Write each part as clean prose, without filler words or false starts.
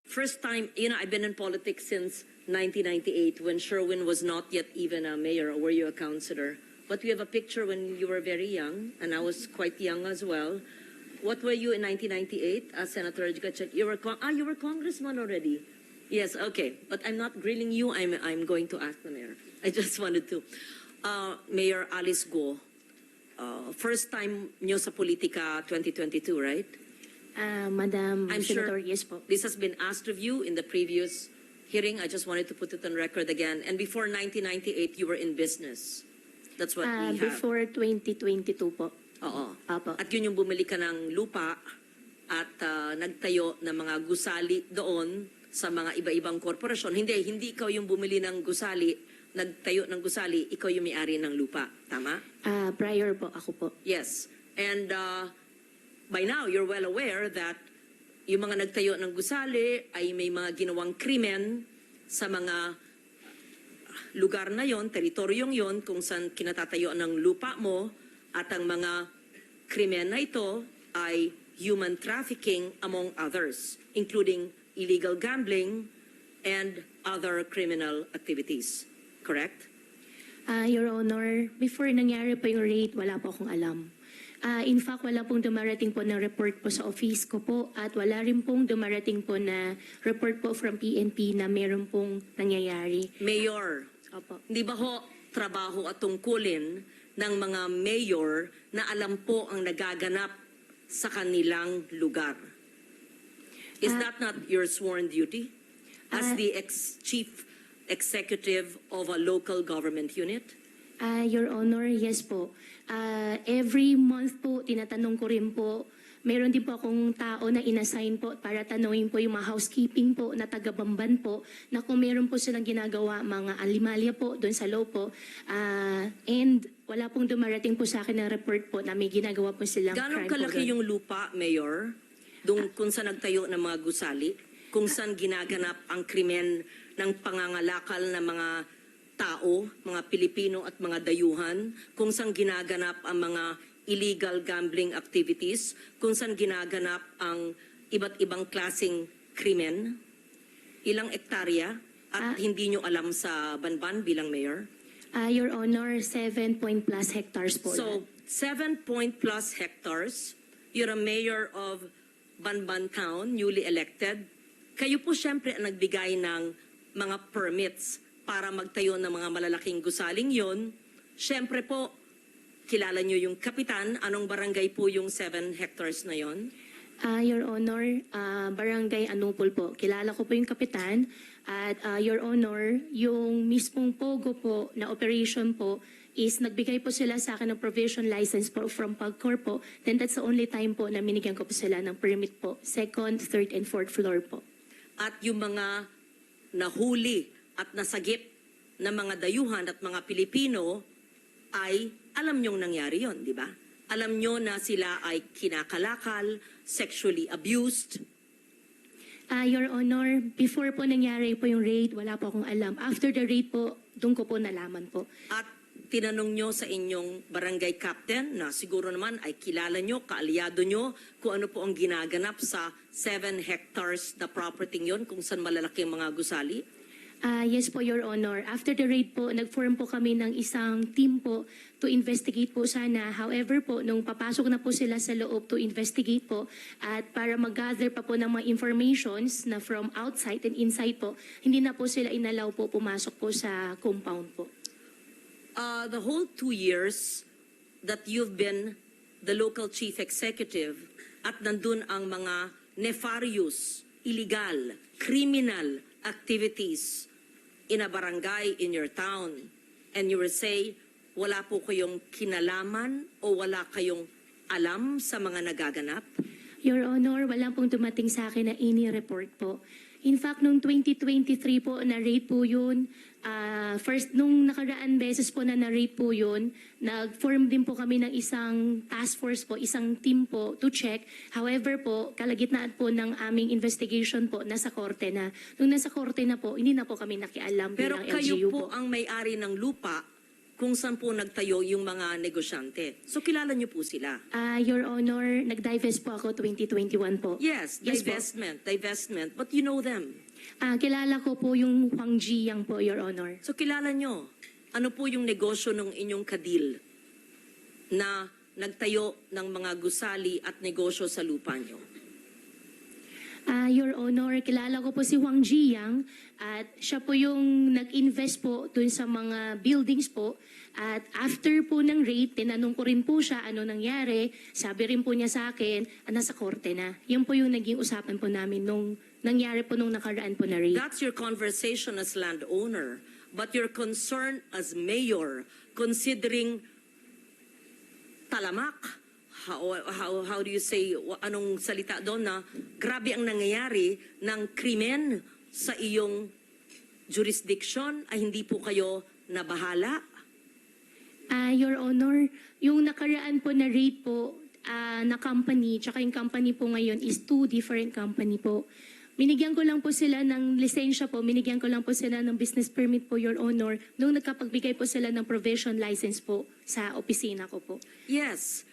first time, I've been in politics since 1998 when Sherwin was not yet even a mayor, or were you a councillor? But we have a picture when you were very young, and I was quite young as well. What were you in 1998 as Senator Gatchet? You were congressman already. Yes, okay. But I'm not grilling you. I'm going to ask the mayor. I just wanted to. Mayor Alice Go, first time nyo sa politika 2022, right? Madam I'm Senator, sure yes po. this has been asked of you in the previous hearing. I just wanted to put it on record again. And before 1998, you were in business. That's what we have. Before 2022 po. Oo. Apo. At yun yung bumili ka ng lupa at nagtayo ng mga gusali doon sa mga iba-ibang korporasyon. Hindi ikaw yung bumili ng gusali, nagtayo ng gusali, ikaw yung may-ari ng lupa. Tama? Prior po, ako po. Yes. And by now, you're well aware that yung mga nagtayo ng gusali ay may mga ginawang krimen sa mga lugar na yon, teritoryong yon, kung saan kinatatayo ng lupa mo, at ang mga krimen na ito ay human trafficking among others, including illegal gambling and other criminal activities. Correct? Your Honor, before nangyari po yung raid, wala po akong alam. In fact, wala pong dumarating po na report po sa office ko po at wala rin pong dumarating po na report po from PNP na meron pong nangyayari. Mayor, Opo. hindi ba ho trabaho at tungkulin ng mga mayor na alam po ang nagaganap sa kanilang lugar? Is that not your sworn duty as the chief executive of a local government unit? Your Honor, yes po. Every month po, tinatanong ko rin po, meron din po akong tao na inassign po para tanungin po yung mga housekeeping po na taga-Bamban po na kung meron po silang ginagawa mga alimalya po doon sa loob po. And wala pong dumarating po sa akin ng report po na may ginagawa po silang Gano'ng crime po kalaki doon. yung lupa, Mayor, kung saan nagtayo ng mga gusali? Kung saan ginaganap ang krimen ng pangangalakal ng mga tao, mga Pilipino at mga dayuhan, kung saan ginaganap ang mga illegal gambling activities, kung saan ginaganap ang iba't ibang klaseng krimen? Ilang ektarya at hindi nyo alam sa Banban bilang mayor? Your Honor, 7+ hectares po. So, 7+ hectares, you're a mayor of Banban Town, newly elected. Kayo po syempre ang nagbigay ng mga permits para magtayo ng mga malalaking gusaling yon. Syempre po, kilala nyo yung kapitan. Anong barangay po yung 7 hectares na yon? Your Honor, Barangay Anupol po. Kilala ko po yung kapitan. At Your Honor, yung mismong POGO po na operation po is nagbigay po sila sa akin ng provision license po from PAGCOR po. Then that's the only time po na minigyan ko po sila ng permit po. 2nd, 3rd, and 4th floor po. At yung mga nahuli at nasagip na mga dayuhan at mga Pilipino ay alam nyong nangyari yon, di ba? Alam nyo na sila ay kinakalakal, sexually abused. Your Honor, before po nangyari po yung raid, wala po akong alam. After the raid po, doon ko po nalaman po. At tinanong nyo sa inyong barangay captain na siguro naman ay kilala nyo, kaalyado nyo, kung ano po ang ginaganap sa 7 hectares na property yon kung saan malalaki ang mga gusali? Yes po, Your Honor. After the raid po, nag-form po kami ng isang team po to investigate po sana. However po, nung papasok na po sila sa loob to investigate po at para mag-gather pa po ng mga informations na from outside and inside po, hindi na po sila inalaw po pumasok po sa compound po. The whole 2 years that you've been the local chief executive at nandun ang mga nefarious, illegal, criminal activities in a barangay in your town, and you will say, wala po kayong kinalaman o wala kayong alam sa mga nagaganap? Your Honor, wala pong dumating sa akin na ini-report po. In fact, noong 2023 po, na-rate po yun. First, nung nakaraan beses po na na-rate po yun, nag-form din po kami ng isang task force po, isang team po to check. However po, kalagitnaan po ng aming investigation po, nasa korte na. Nung nasa korte na po, hindi na po kami nakialam Pero bilang kayo LGU po ang may-ari ng lupa kung saan po nagtayo yung mga negosyante. So kilala niyo po sila. Your Honor, nag-divest po ako 2021 po. Yes, Yes po. divestment, but you know them. Kilala ko po yung Huang Jiyang po, Your Honor. So kilala nyo, ano po yung negosyo ng inyong kadil na nagtayo ng mga gusali at negosyo sa lupa nyo? Your Honor, kilala ko po si Huang Jiyang at siya po yung nag-invest po dun sa mga buildings po. At after po ng raid, tinanong ko rin po siya ano nangyari. Sabi rin po niya sa akin, nasa korte na. Yun po yung naging usapan po namin nung nangyari po nung nakaraan po na raid. That's your conversation as landowner. But your concern as mayor, considering talamak, how do you say, anong salita doon na grabe ang nangyayari ng krimen sa iyong jurisdiction ay hindi po kayo nabahala? Your Honor, yung nakaraan po na raid po na company, tsaka yung company po ngayon is two different company po. Binigyan ko lang po sila ng lisensya po, binigyan ko lang po sila ng business permit po, Your Honor, nung nagkapagbigay po sila ng provision license po sa opisina ko po. Yes.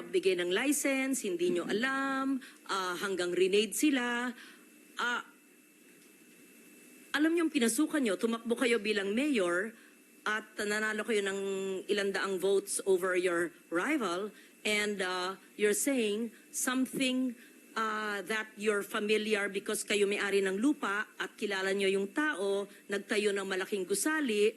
Bigay ng license, hindi nyo alam, hanggang renade sila. Alam nyo, pinasukan nyo, tumakbo kayo bilang mayor at nanalo kayo ng ilang daang votes over your rival and you're saying something that you're familiar because kayo may-ari ng lupa at kilala nyo yung tao, nagtayo ng malaking gusali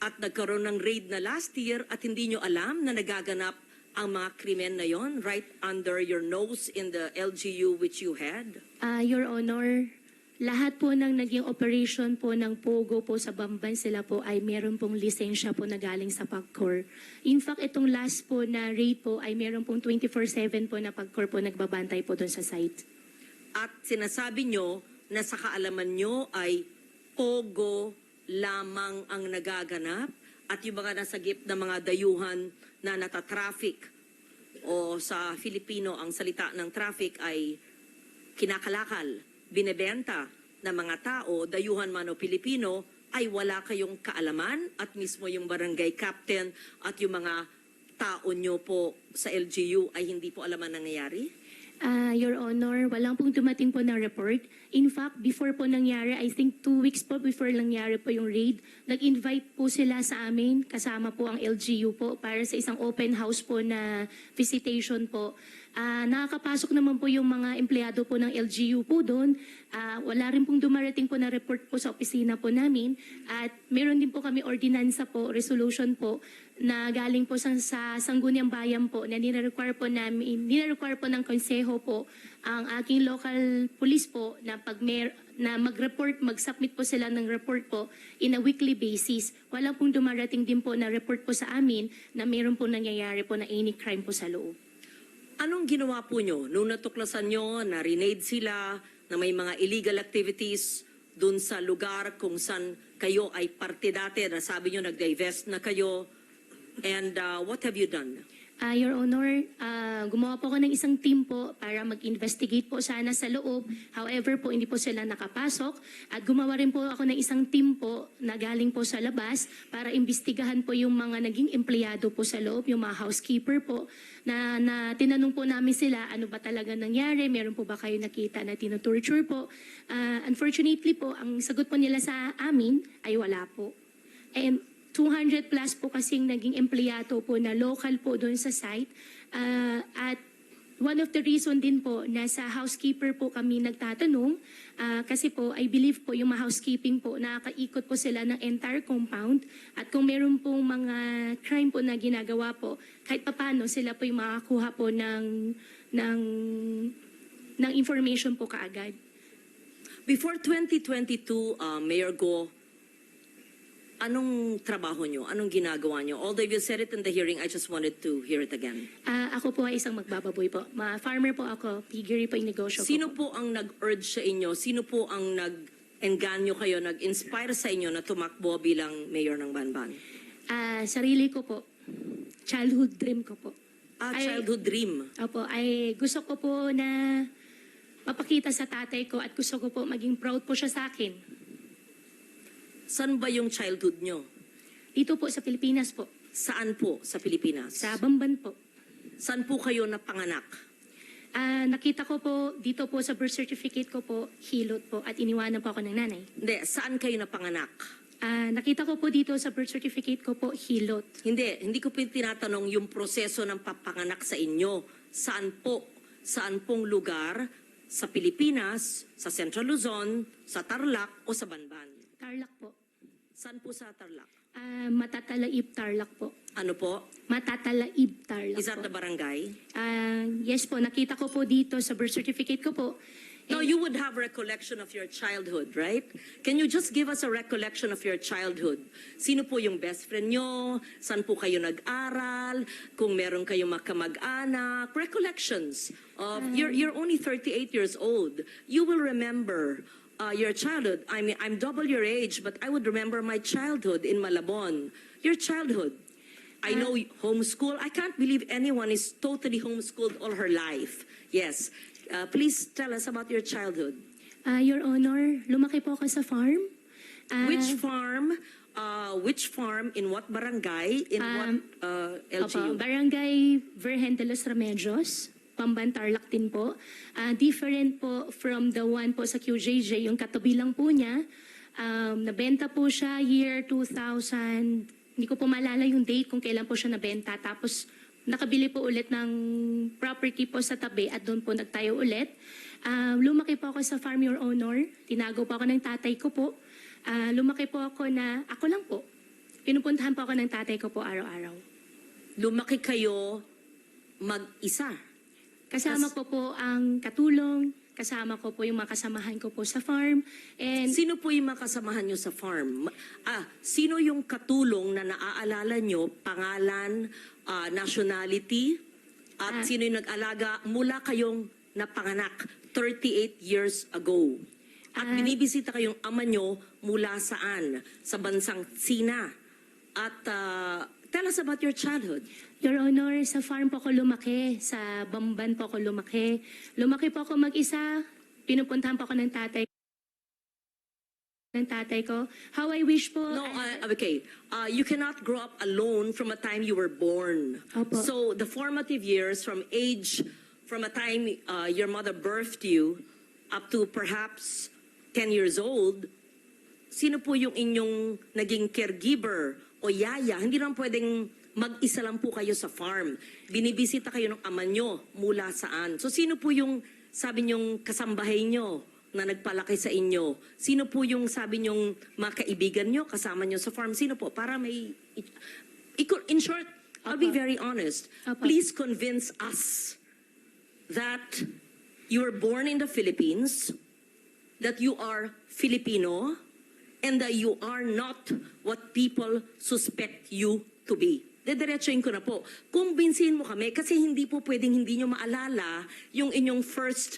at nagkaroon ng raid na last year at hindi nyo alam na nagaganap ang mga krimen na yon right under your nose in the LGU which you had? Your Honor, lahat po ng naging operation po ng Pogo po sa Bamban sila po ay meron pong lisensya po na galing sa PAGCOR. In fact, itong last po na raid po ay meron pong 24/7 po na PAGCOR po nagbabantay po doon sa site. At sinasabi nyo na sa kaalaman nyo ay Pogo lamang ang nagaganap at yung mga nasagip na mga dayuhan na natatraffic o sa Filipino ang salita ng traffic ay kinakalakal, binebenta ng mga tao, dayuhan man o Pilipino, ay wala kayong kaalaman at mismo yung barangay captain at yung mga tao nyo po sa LGU ay hindi po alam ang nangyayari? Your Honor, walang pong dumating po na report. In fact, before po nangyari, I think 2 weeks po before nangyari po yung raid, nag-invite po sila sa amin, kasama po ang LGU po, para sa isang open house po na visitation po. Nakakapasok naman po yung mga empleyado po ng LGU po doon. Wala rin pong dumarating po na report po sa opisina po namin. At meron din po kami ordinansa po, resolution po, na galing po sa Sangguniang Bayan po na nire-require po ng konseho po ang aking local police po na na mag-report, mag-submit po sila ng report po in a weekly basis. Wala pong dumarating din po na report po sa amin na meron po nangyayari po na any crime po sa loob. Anong ginawa po nyo nung natuklasan nyo na renade sila, na may mga illegal activities dun sa lugar kung saan kayo ay parte dati, na sabi nyo nag-divest na kayo, and what have you done? Your Honor, gumawa po ako ng isang team po para mag-investigate po sana sa loob. However po, hindi po sila nakapasok. At gumawa rin po ako ng isang team po na galing po sa labas para imbestigahan po yung mga naging empleyado po sa loob, yung mga housekeeper po, na tinanong po namin sila, ano ba talaga nangyari? Meron po ba kayo nakita na tinotorture po? Unfortunately po, ang sagot po nila sa amin ay wala po. And 200 plus po kasing naging empleyado po na local po doon sa site. At one of the reason din po na sa housekeeper po kami nagtatanong kasi po I believe po yung mga housekeeping po nakakaikot po sila ng entire compound at kung meron pong mga crime po na ginagawa po kahit papano sila po yung makakuha po ng information po kaagad. Before 2022, Mayor Go, anong trabaho nyo? Anong ginagawa nyo? Although you said it in the hearing, I just wanted to hear it again. Ako po ay isang magbababoy po. Farmer po ako, piggery po yung negosyo Sino ko po. po ang nag-urge sa inyo? Sino po ang nag-engganyo kayo, nag-inspire sa inyo na tumakbo bilang mayor ng Banban? Sarili ko po. Childhood dream ko po. Childhood dream. Opo, ay gusto ko po na mapakita sa tatay ko at gusto ko po maging proud po siya sa akin. San ba yung childhood nyo? Dito po sa Pilipinas po. Saan po sa Pilipinas? Sa Bamban po. Saan po kayo napanganak? Nakita ko po dito po sa birth certificate ko po, Hilot po, at iniwanan po ako ng nanay. Hindi, saan kayo napanganak? Nakita ko po dito sa birth certificate ko po, Hilot. Hindi ko tinatanong yung proseso ng papanganak sa inyo. Saan po? Saan pong lugar? Sa Pilipinas, sa Central Luzon, sa Tarlac o sa Banban? Tarlac po. Saan po sa Tarlac? Matatalaib Tarlac po. Ano po? Matatalaib Tarlac Is that po. the barangay? Yes po, nakita ko po dito sa birth certificate ko po. No, you would have recollection of your childhood, right? Can you just give us a recollection of your childhood? Sino po yung best friend nyo? Saan po kayo nag-aral? Kung meron kayong makamag-anak? Recollections of, you're only 38 years old. You will remember your childhood. I mean, I'm double your age, but I would remember my childhood in Malabon. Your childhood. I know homeschool. I can't believe anyone is totally homeschooled all her life. Yes. Please tell us about your childhood. Your Honor, lumaki po ako sa farm. Which farm? Which farm? In what barangay? In what LGU? Opo, Barangay Virgen de los Remedios, Bamban, Tarlac din po. Different po from the one po sa QJJ, yung katabi lang po niya. Nabenta po siya year 2000, hindi ko po maalala yung date kung kailan po siya nabenta. Tapos nakabili po ulit ng property po sa tabi at doon po nagtayo ulit. Lumaki po ako sa farm, Your Honor. Tinago po ako ng tatay ko po. Lumaki po ako na, ako lang po. Pinupuntahan po ako ng tatay ko po araw-araw. Lumaki kayo mag-isa. Kasama ko po ang katulong, kasama ko po yung mga kasamahan ko po sa farm. And Sino po yung makasamahan nyo sa farm? Sino yung katulong na naaalala nyo, pangalan, nationality, at sino yung nag-alaga mula kayong napanganak 38 years ago? At binibisita kayong ama nyo mula saan? Sa bansang Sina. At tell us about your childhood. Your Honor, sa farm po ako lumaki, sa Bamban po ako lumaki. Lumaki po ako mag-isa, pinupuntahan po ako ng tatay ko. How I wish po... No, okay. You cannot grow up alone from a time you were born. Opo. So the formative years from a time your mother birthed you up to perhaps 10 years old, sino po yung inyong naging caregiver o yaya? Hindi naman pwedeng mag-isa lang po kayo sa farm. Binibisita kayo ng ama nyo mula saan? So sino po yung sabi nyong kasambahay nyo na nagpalaki sa inyo? Sino po yung sabi nyong mga kaibigan nyo, kasama nyo sa farm? Sino po? Para may... In short, I'll be very honest. Opo. Please convince us that you were born in the Philippines, that you are Filipino, and that you are not what people suspect you to be. Dediretsuin ko na po. Kumbinsihin mo kami kasi hindi po pwedeng hindi nyo maalala yung inyong first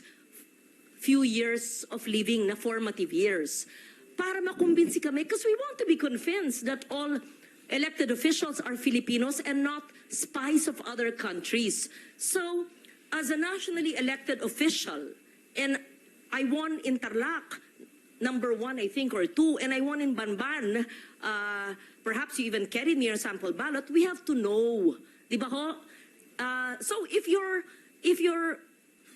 few years of living na formative years. Para makumbinsi kami because we want to be convinced that all elected officials are Filipinos and not spies of other countries. So, as a nationally elected official, and I won in Tarlac, number 1, I think, or 2, and I won in Banban, perhaps you even carried me your sample ballot, we have to know. Di ba ho? So if you're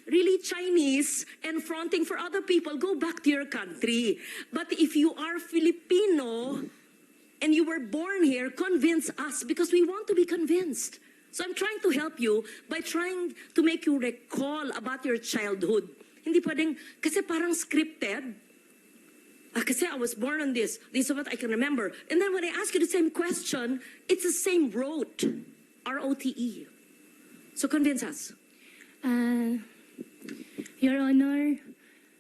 really Chinese and fronting for other people, go back to your country. But if you are Filipino and you were born here, convince us because we want to be convinced. So I'm trying to help you by trying to make you recall about your childhood. Hindi pwedeng, kasi parang scripted. Kasi I was born on this. This is what I can remember. And then when I ask you the same question, it's the same rote. R-O-T-E. So convince us. Your Honor,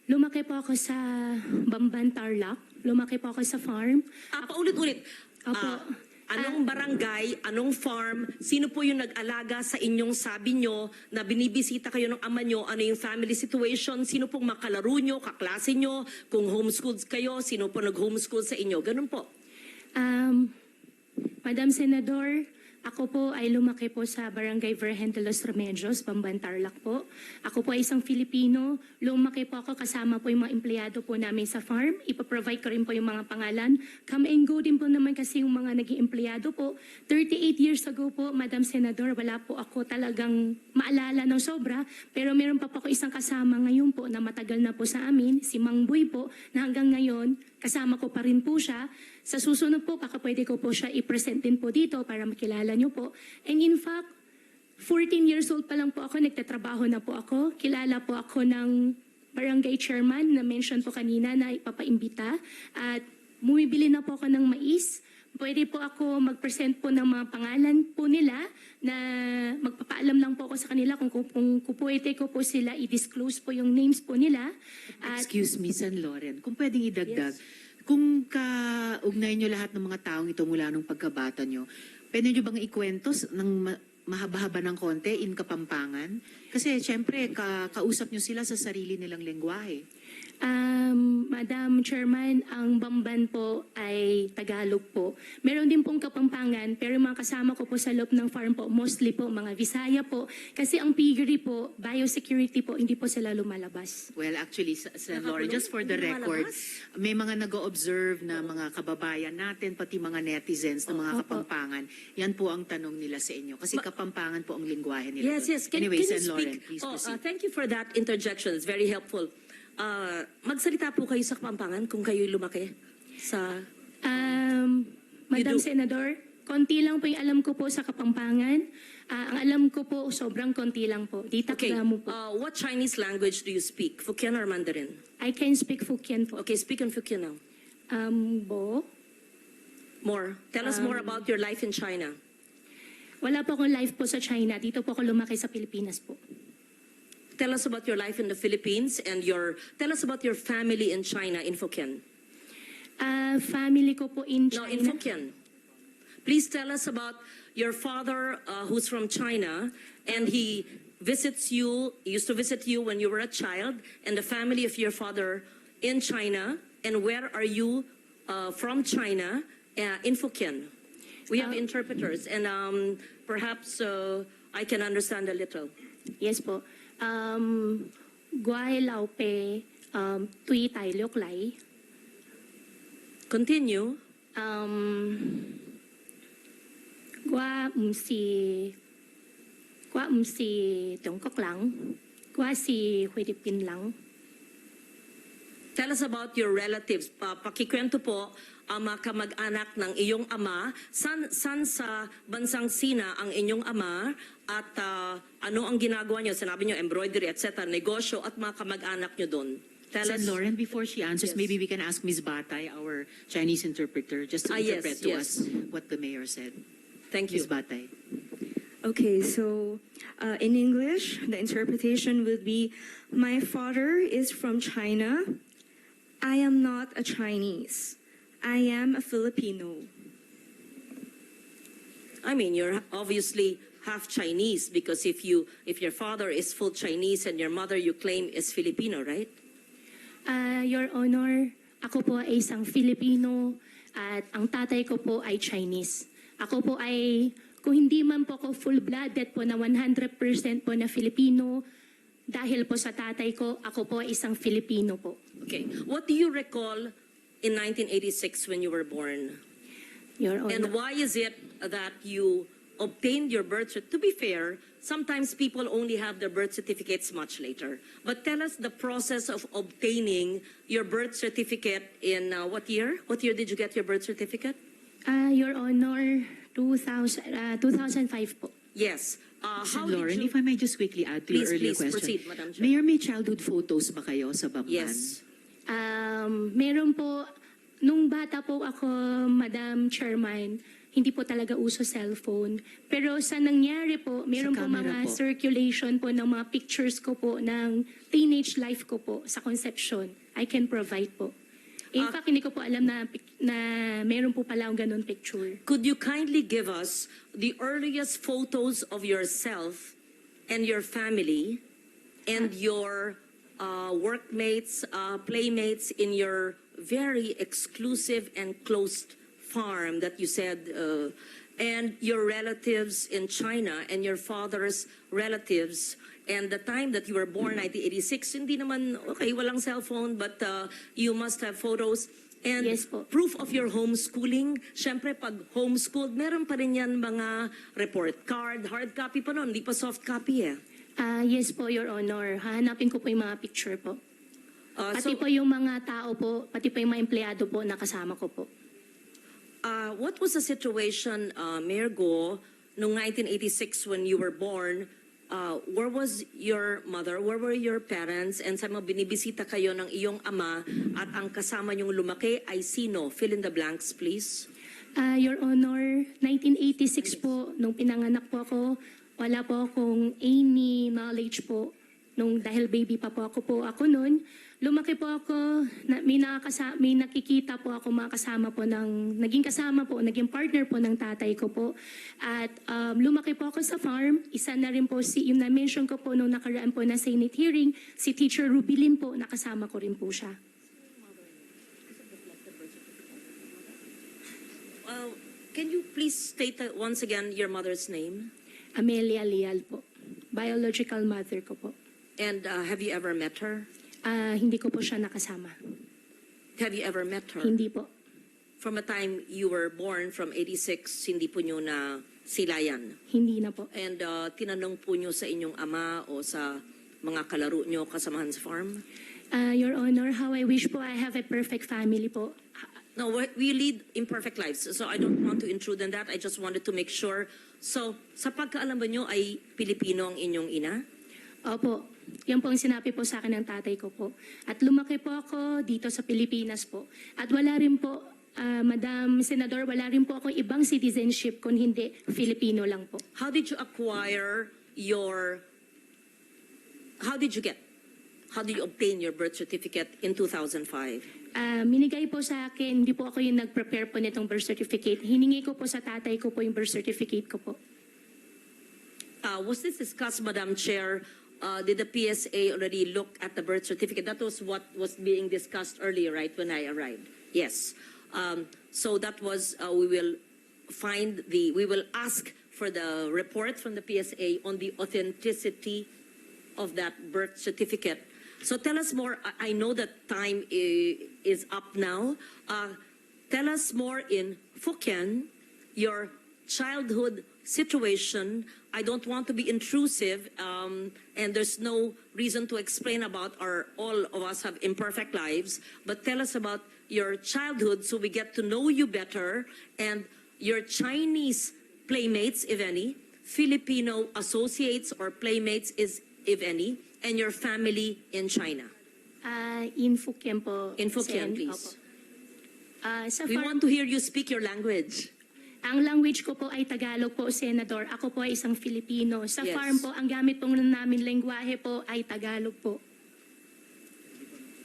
lumaki po ako sa Bamban, Tarlac. Lumaki po ako sa farm. Paulit-ulit. Opo. Anong barangay, anong farm, sino po yung nag-alaga sa inyong sabi nyo na binibisita kayo ng ama nyo, ano yung family situation, sino pong makalaro nyo, kaklase nyo, kung homeschooled kayo, sino po nag-homeschool sa inyo, ganun po. Madam Senador, Ako po ay lumaki po sa Barangay Virgen de los Remedios, Bamban, Tarlac po. Ako po ay isang Filipino. Lumaki po ako kasama po yung mga empleyado po namin sa farm. Ipaprovide ko rin po yung mga pangalan. Come and go din po naman kasi yung mga naging empleyado po. 38 years ago po, Madam Senador, wala po ako talagang maalala ng sobra. Pero meron pa po ako isang kasama ngayon po na matagal na po sa amin, si Mang Boy po, na hanggang ngayon, kasama ko pa rin po siya. Sa susunod po, baka pwede ko po siya i-present din po dito para makilala niyo po. And in fact, 14 years old pa lang po ako, nagtatrabaho na po ako. Kilala po ako ng barangay chairman na mention po kanina na ipapaimbita. At bumibili na po ako ng mais. Pwede po ako mag-present po ng mga pangalan po nila na magpapaalam lang po ako sa kanila kung pwede ko po sila i-disclose po yung names po nila. At Excuse me, San Loren, kung pwedeng idagdag, kung kaugnay nyo lahat ng mga taong ito mula nung pagkabata nyo, pwede nyo bang ikwento ng mahaba-haba ng konti in Kapampangan? Kasi syempre, kausap nyo sila sa sarili nilang lengguwahe. Madam Chairman, ang Bamban po ay Tagalog po. Meron din pong Kapampangan, pero yung mga kasama ko po sa loob ng farm po, mostly po mga Visaya po. Kasi ang piggery po, biosecurity po, hindi po sila lumalabas. Well, actually, San Loren, just for the record, may mga nag-o-observe na mga kababayan natin, pati mga netizens na mga Opo. Kapampangan. Yan po ang tanong nila sa inyo. Kasi Kapampangan po ang lingwahe nila. Yes, yes. Anyway, can you San Loren, speak? please Oh, proceed. thank you for that interjection. It's very helpful. Magsalita po kayo sa Kapampangan kung kayo'y lumaki sa... Madam do. Senador, konti lang po yung alam ko po sa Kapampangan. Ang alam ko po, sobrang konti lang po. Di Okay, takda mo po. what Chinese language do you speak? Hokkien or Mandarin? I can speak Fukien po. Okay, speak in Hokkien now. Bo, More. Tell us more about your life in China. wala po akong life po sa China. Dito po ako lumaki sa Pilipinas po. Tell us about your life in the Philippines and tell us about your family in China in Hokkien. Family ko po in No, China. in Hokkien. Please tell us about your father who's from China and he used to visit you when you were a child, and the family of your father in China, and where are you from China in Hokkien. We have interpreters and perhaps I can understand a little. Yes po. Guay lao pe tui tai lok lai. Continue. Gua si Trung Quốc lang. Gua si Philippines lang. Tell us about your relatives. Pakikwento po ang mga kamag-anak ng iyong ama. San sa bansang Sina ang inyong ama at ano ang ginagawa niyo? Sinabi niyo embroidery, etc. Negosyo at mga kamag-anak niyo doon. Tell San us. Loren, before she answers, Yes. maybe we can ask Ms. Batay, our Chinese interpreter, just to Yes, interpret to yes. us what the mayor said. Thank you. Ms. Batay. Okay, so in English, the interpretation would be, my father is from China. I am not a Chinese. I am a Filipino. I mean, you're obviously half Chinese because if your father is full Chinese and your mother you claim is Filipino, right? Your Honor, ako po ay isang Filipino at ang tatay ko po ay Chinese. Ako po ay, kung hindi man po ako full-blooded po na 100% po na Filipino, dahil po sa tatay ko, ako po ay isang Filipino po. Okay. What do you recall in 1986 when you were born? Your Honor. And why is it that you obtained your birth certificate? To be fair, sometimes people only have their birth certificates much later. But tell us the process of obtaining your birth certificate in what year? What year did you get your birth certificate? Your Honor, 2005 po. Yes. How San did Loren, you... if I may just quickly add to your Please, earlier please, question. proceed, Madam Chair. Mayor, may childhood photos ba kayo sa Bamban? Yes. Meron po, nung bata po ako, Madam Chairman, hindi po talaga uso cellphone. Pero sa nangyari po, meron po camera mga po. circulation po ng mga pictures ko po ng teenage life ko po sa conception. I can provide po. In fact, hindi ko po alam na meron po pala akong ganun picture. Could you kindly give us the earliest photos of yourself and your family and your workmates, playmates in your very exclusive and closed farm that you said, and your relatives in China and your father's relatives, and the time that you were born, 1986, hindi naman, okay, walang cellphone, but you must have photos. And Yes po. proof of your homeschooling. Siyempre, pag homeschooled, meron pa rin yan mga report card, hard copy pa noon, hindi pa soft copy eh. Yes po, Your Honor. Hahanapin ko po yung mga picture po. Pati So, po yung mga tao po, pati po yung mga empleyado po na kasama ko po. what was the situation, Mayor Go, noong 1986 when you were born? Where was your mother? Where were your parents? And sa mga binibisita kayo ng iyong ama at ang kasama niyong lumaki ay sino? Fill in the blanks, please. Your Honor, 1986 po, nung pinanganak po ako, wala po akong any knowledge po. Dahil baby pa po ako noon, lumaki po ako, may nakikita po ako mga kasama po naging kasama po, naging partner po ng tatay ko po. At lumaki po ako sa farm, isa na rin po yung na-mention ko po nung nakaraan po na Senate hearing, si Teacher Rubilin po, nakasama ko rin po siya. Can you please state once again your mother's name? Amelia Leal po, biological mother ko po. And have you ever met her? Hindi ko po siya nakasama. Have you ever met her? Hindi po. From a time you were born from 86, hindi po nyo na silayan. Hindi na po. And tinanong po nyo sa inyong ama o sa mga kalaro nyo kasamahan sa farm? Your Honor, how I wish po I have a perfect family po. No, we lead imperfect lives. So I don't want to intrude on that. I just wanted to make sure. So, sa pagkaalam ba nyo ay Pilipino ang inyong ina? Opo. Yan po ang sinabi po sa akin ng tatay ko po. At lumaki po ako dito sa Pilipinas po. At wala rin po, Madam Senador, wala rin po akong ibang citizenship kung hindi Filipino lang po. How did you acquire how did you obtain your birth certificate in 2005? Minigay po sa akin, hindi po ako yung nag-prepare po nitong birth certificate. Hiningi ko po sa tatay ko po yung birth certificate ko po. Was this discussed, Madam Chair? Did the PSA already look at the birth certificate? That was what was being discussed earlier, right, when I arrived? Yes. So that was, we will ask for the report from the PSA on the authenticity of that birth certificate. So tell us more. I know that time is up now. Tell us more in Hokkien, your childhood situation. I don't want to be intrusive, and there's no reason to explain about all of us have imperfect lives, but tell us about your childhood so we get to know you better, and your Chinese playmates, if any, Filipino associates or playmates, if any, and your family in China. In Hokkien po. In Hokkien, Sen. please. Opo. Sa We farm, want to hear you speak your language. ang language ko po ay Tagalog po, Senador. Ako po ay isang Filipino. Sa Yes. farm po, ang gamit pong namin lengguwahe po ay Tagalog po.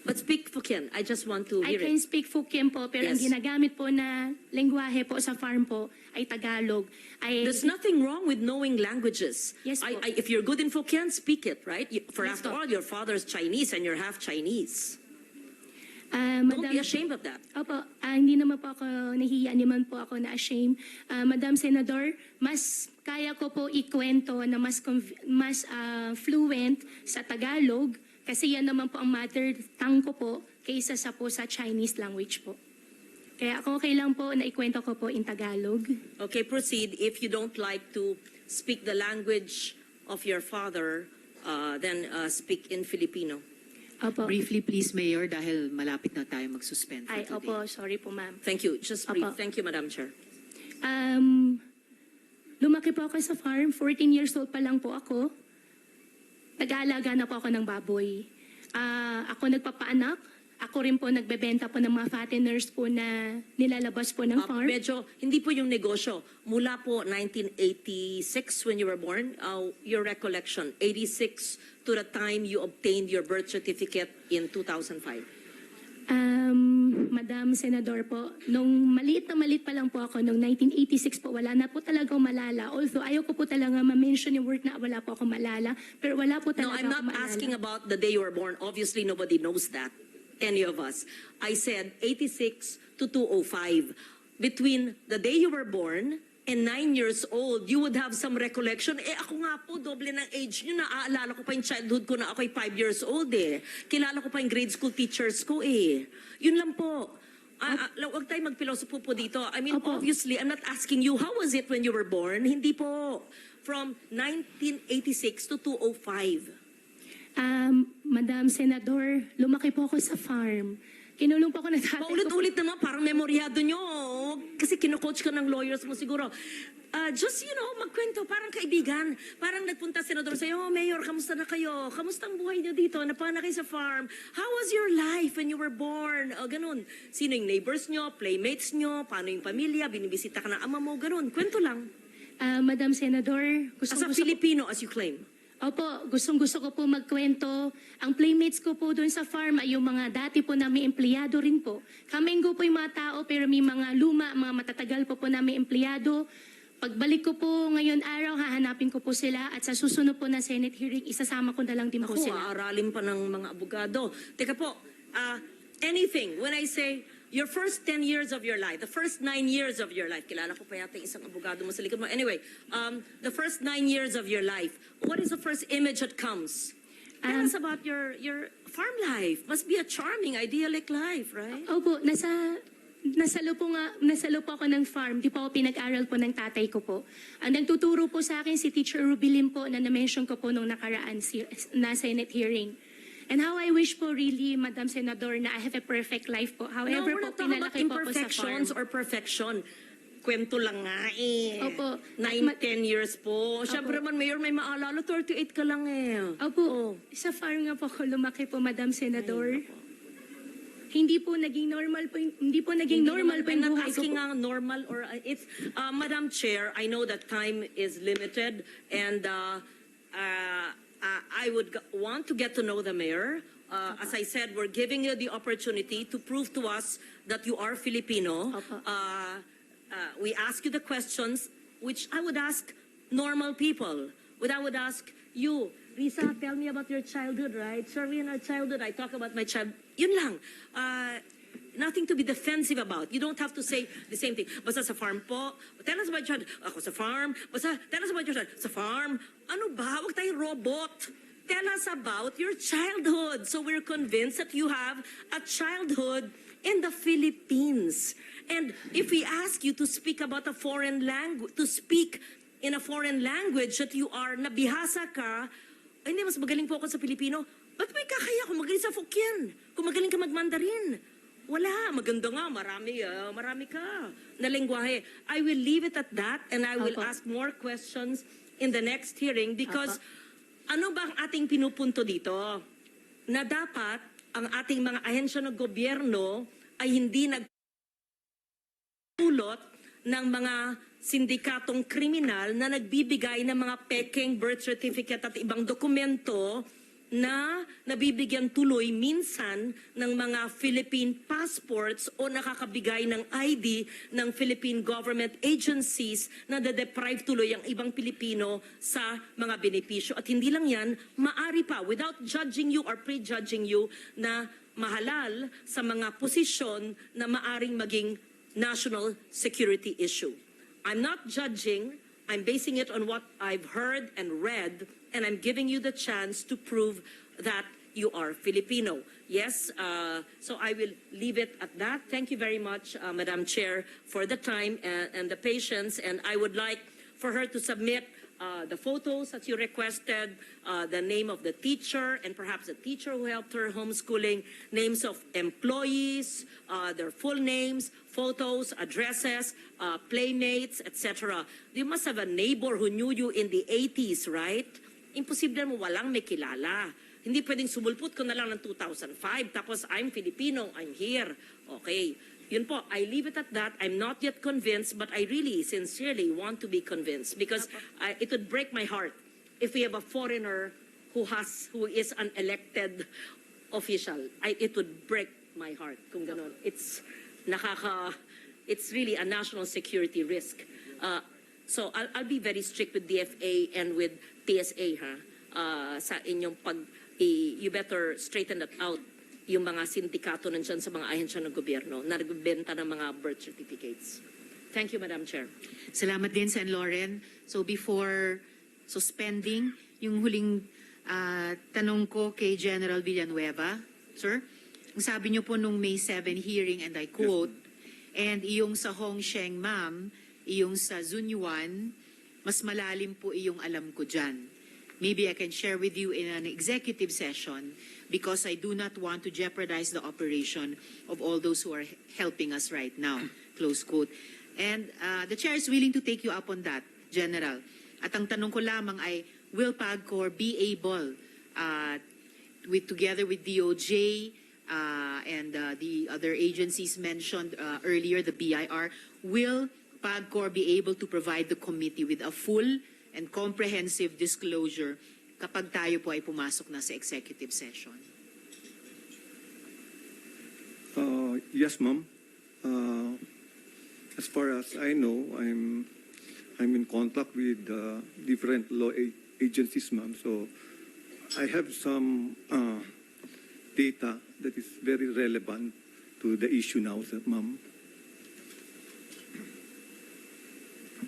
But speak Hokkien. I just want to I hear can it. speak Hokkien po, pero ang Yes. ginagamit po na lengguwahe po sa farm po ay Tagalog. There's nothing wrong with knowing languages. Yes, po. If you're good in Hokkien, speak it, right? For Yes, after po. all, your father's Chinese and you're half Chinese. Don't Madam, be ashamed of that. Opo, hindi naman po ako nahihiya, naman po ako na ashamed. Madam Senador, mas kaya ko po ikwento na mas fluent sa Tagalog kasi yan naman po ang mother tongue ko po kaysa sa Chinese language po. Kaya ako okay lang po na ikwento ko po in Tagalog. Okay, proceed. If you don't like to speak the language of your father, then speak in Filipino. Opo. Briefly, please, Mayor, dahil malapit na tayo mag-suspend for Ay, today. opo, sorry po ma'am. Thank you. Just brief. Apo. Thank you, Madam Chair. Lumaki po ako sa farm. 14 years old pa lang po ako. Nag-aalaga na po ako ng baboy. Ako nagpapaanak. Ako rin po nagbebenta po ng mga fatteners po na nilalabas po ng farm. Medyo, hindi po yung negosyo. Mula po 1986 when you were born, your recollection, 86 to the time you obtained your birth certificate in 2005. Madam Senador po, nung maliit pa lang po ako, nung 1986 po, wala na po talaga akong malala. Although ayaw ko po talaga ma-mention yung word na wala po akong malala. Pero wala po No, talaga I'm akong not maalala. asking about the day you were born. Obviously, nobody knows that. Any of us. I said 86 to 205. between the day you were born and 9 years old, you would have some recollection. Ako nga po, doble ng age nyo. Naaalala ko pa yung childhood ko na ako'y 5 years old eh. Kilala ko pa yung grade school teachers ko eh. Yun lang po. Huwag tayo magpilosopo po dito. I mean, Opo. obviously, I'm not asking you, how was it when you were born? Hindi po. From 1986 to 2005. Madam Senador, lumaki po ako sa farm. Kinulong po ako ng tatay ko. Paulit-ulit naman, parang memoryado nyo. Kasi kino-coach ka ng lawyers mo siguro. Just, magkwento, parang kaibigan. Parang nagpunta senador sa'yo, oh, Mayor, kamusta na kayo? Kamusta ang buhay nyo dito? Napana kayo sa farm? How was your life when you were born? Ganun. Sino yung neighbors nyo, playmates nyo, paano yung pamilya, binibisita ka ng ama mo, ganun. Kwento lang. Madam Senador, As a Filipino, as you claim. Opo, gustong-gusto ko po magkwento. Ang playmates ko po doon sa farm ay yung mga dati po namin empleyado rin po. Kamenggo po yung mga tao pero may mga luma, mga matatagal po namin empleyado. Pagbalik ko po ngayon araw, hahanapin ko po sila at sa susunod po na Senate hearing, isasama ko na lang din po Ako, sila. aaralin pa ng mga abogado. Teka po, anything, when I say your first 10 years of your life, the first 9 years of your life, kilala ko pa yata yung isang abogado mo sa likod mo. Anyway, the first 9 years of your life, what is the first image that comes? Tell us about your farm life. Must be a charming, idyllic life, right? Opo, nasalo po ako ng farm. Di po ako pinag-aral po ng tatay ko po. Ang nagtuturo po sa akin si Teacher Rubilin po na na-mention ko po nung nakaraan na Senate hearing. And how I wish po really, Madam Senador, na I have a perfect life po. No, However we're po, not talking about pinalaki po ako sa farm. imperfections or perfection. Kwento lang nga eh. Opo. 9-10 years po. Siyempre man, Mayor, may maalala, 38 ka lang eh. Opo, sa farm nga po ako lumaki po, Madam Senador. Hindi po naging normal po yung I'm not buhay ko asking po. normal or it's Madam Chair, I know that time is limited and I would want to get to know the mayor. As I said, we're giving you the opportunity to prove to us that you are Filipino. Opo. We ask you the questions which I would ask normal people. I would ask you, Risa, tell me about your childhood, right? Sorry, in our childhood, I talk about my child. Yun lang. Nothing to be defensive about. You don't have to say the same thing. Basta sa farm po. Tell us about your child. Ako sa farm. Basta tell us about your child. Sa farm. Ano ba? Huwag tayong robot. Tell us about your childhood. So we're convinced that you have a childhood in the Philippines. And if we ask you to speak about a foreign language, to speak in a foreign language that you are, nabihasa ka, ay, hindi, mas magaling po ako sa Pilipino. Ba't may kakaya kung magaling sa Fukien? Kung magaling ka mag-Mandarin? Wala. Maganda nga. Marami ka na lengguwahe. I will leave it at that and I will Opo. ask more questions in the next hearing because ano ba ang ating pinupunto dito? Na dapat ang ating mga ahensya ng gobyerno ay hindi nagtulot ng mga sindikatong kriminal na nagbibigay ng mga peking birth certificate at ibang dokumento na nabibigyan tuloy minsan ng mga Philippine passports o nakakabigay ng ID ng Philippine government agencies na deprive tuloy ang ibang Pilipino sa mga benepisyo. At hindi lang yan, maari pa, without judging you or prejudging you, na mahalal sa mga posisyon na maaring maging national security issue. I'm not judging, I'm basing it on what I've heard and read, and I'm giving you the chance to prove that you are Filipino. Yes, so I will leave it at that. Thank you very much, Madam Chair, for the time and the patience, and I would like for her to submit the photos that you requested, the name of the teacher, and perhaps the teacher who helped her homeschooling, names of employees, their full names, photos, addresses, playmates, etc. You must have a neighbor who knew you in the 80s, right? Imposible mo walang may kilala. Hindi pwedeng sumulpot ko na lang ng 2005, tapos I'm Filipino, I'm here. Okay. Yun po, I leave it at that. I'm not yet convinced, but I really, sincerely want to be convinced because it would break my heart if we have a foreigner who is an elected official. It would break my heart kung ganon. It's really a national security risk. So I'll be very strict with DFA and with PSA, sa inyong you better straighten that out. yung mga sindikato nandyan sa mga ahensya ng gobyerno na nagbebenta ng mga birth certificates. Thank you, Madam Chair. Salamat din, Sen. Lauren. So before suspending, yung huling tanong ko kay General Villanueva, sir, ang sabi niyo po nung May 7 hearing, and I quote, and iyong sa Hongsheng, ma'am, iyong sa Zunyuan, mas malalim po iyong alam ko dyan. Maybe I can share with you in an executive session because I do not want to jeopardize the operation of all those who are helping us right now. Close quote. And the chair is willing to take you up on that, General. At ang tanong ko lamang ay, will PAGCOR be able, together with DOJ and the other agencies mentioned earlier, the BIR, will PAGCOR be able to provide the committee with a full and comprehensive disclosure kapag tayo po ay pumasok na sa executive session? Yes, ma'am. As far as I know, I'm in contact with different law agencies, ma'am. So I have some data that is very relevant to the issue now, ma'am.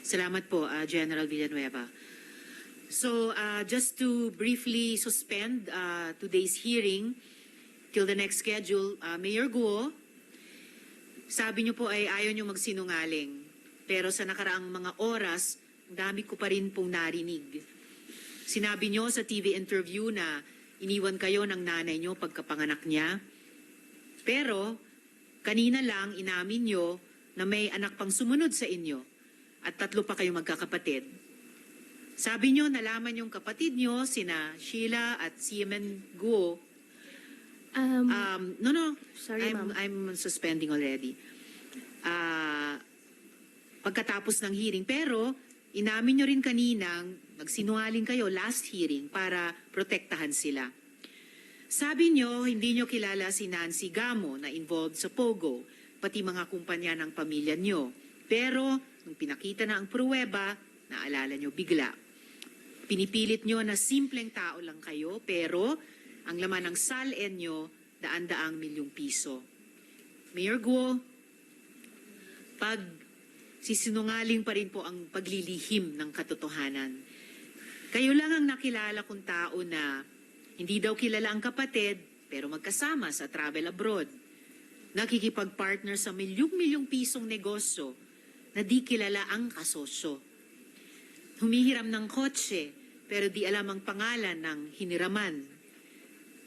Salamat po, General Villanueva. So just to briefly suspend today's hearing till the next schedule, Mayor Guo, sabi niyo po ay ayaw niyo magsinungaling. Pero sa nakaraang mga oras, dami ko pa rin pong narinig. Sinabi niyo sa TV interview na iniwan kayo ng nanay niyo pagkapanganak niya. Pero kanina lang inamin niyo na may anak pang sumunod sa inyo at 3 pa kayong magkakapatid. Sabi niyo nalaman yung kapatid niyo, sina Sheila at Siemen Guo. No. Sorry, ma'am. I'm suspending already. Pagkatapos ng hearing. Pero, inamin nyo rin kaninang magsinungaling kayo last hearing para protektahan sila. Sabi nyo, hindi nyo kilala si Nancy Gamo na involved sa Pogo, pati mga kumpanya ng pamilya nyo. Pero, nung pinakita na ang pruweba, naalala nyo bigla. Pinipilit nyo na simpleng tao lang kayo, pero ang laman ng SALN nyo, daan-daang milyong piso. Mayor Guo, pag sisinungaling pa rin po ang paglilihim ng katotohanan. Kayo lang ang nakilala kong tao na hindi daw kilala ang kapatid, pero magkasama sa travel abroad. Nakikipag-partner sa milyong-milyong pisong negosyo na di kilala ang kasosyo. Humihiram ng kotse, pero di alam ang pangalan ng hiniraman.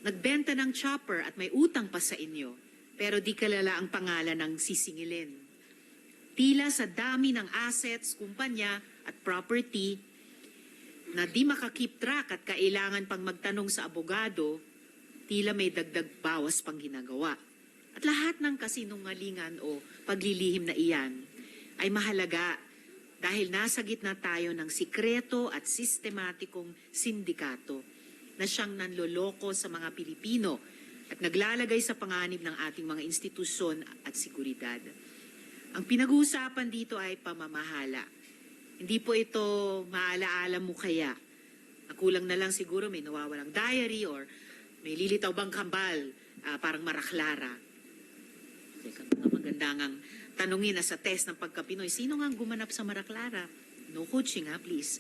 Nagbenta ng chopper at may utang pa sa inyo, pero di kilala ang pangalan ng sisingilin. Tila sa dami ng assets, kumpanya at property na di makakip track at kailangan pang magtanong sa abogado, tila may dagdag bawas pang ginagawa. At lahat ng kasinungalingan o paglilihim na iyan ay mahalaga dahil nasa gitna tayo ng sikreto at sistematikong sindikato na siyang nanloloko sa mga Pilipino at naglalagay sa panganib ng ating mga institusyon at seguridad. Ang pinag-uusapan dito ay pamamahala. Hindi po ito maalaala mo kaya. Nakulang na lang siguro may nawawalang diary or may lilitaw bang kambal, parang maraklara. Maganda ngang tanungin na sa test ng pagka-Pinoy, sino nga gumanap sa maraklara? No coaching ha, please.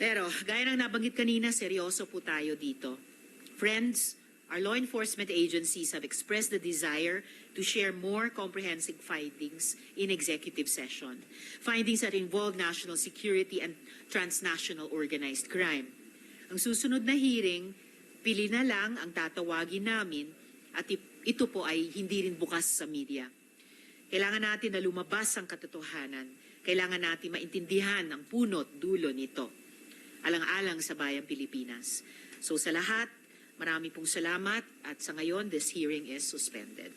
Pero, gaya ng nabanggit kanina, seryoso po tayo dito. Friends, our law enforcement agencies have expressed the desire to share more comprehensive findings in executive session. Findings that involve national security and transnational organized crime. Ang susunod na hearing, pili na lang ang tatawagin namin at ito po ay hindi rin bukas sa media. Kailangan natin na lumabas ang katotohanan. Kailangan natin maintindihan ang punot dulo nito. Alang-alang sa bayang Pilipinas. So sa lahat, marami pong salamat at sa ngayon, this hearing is suspended.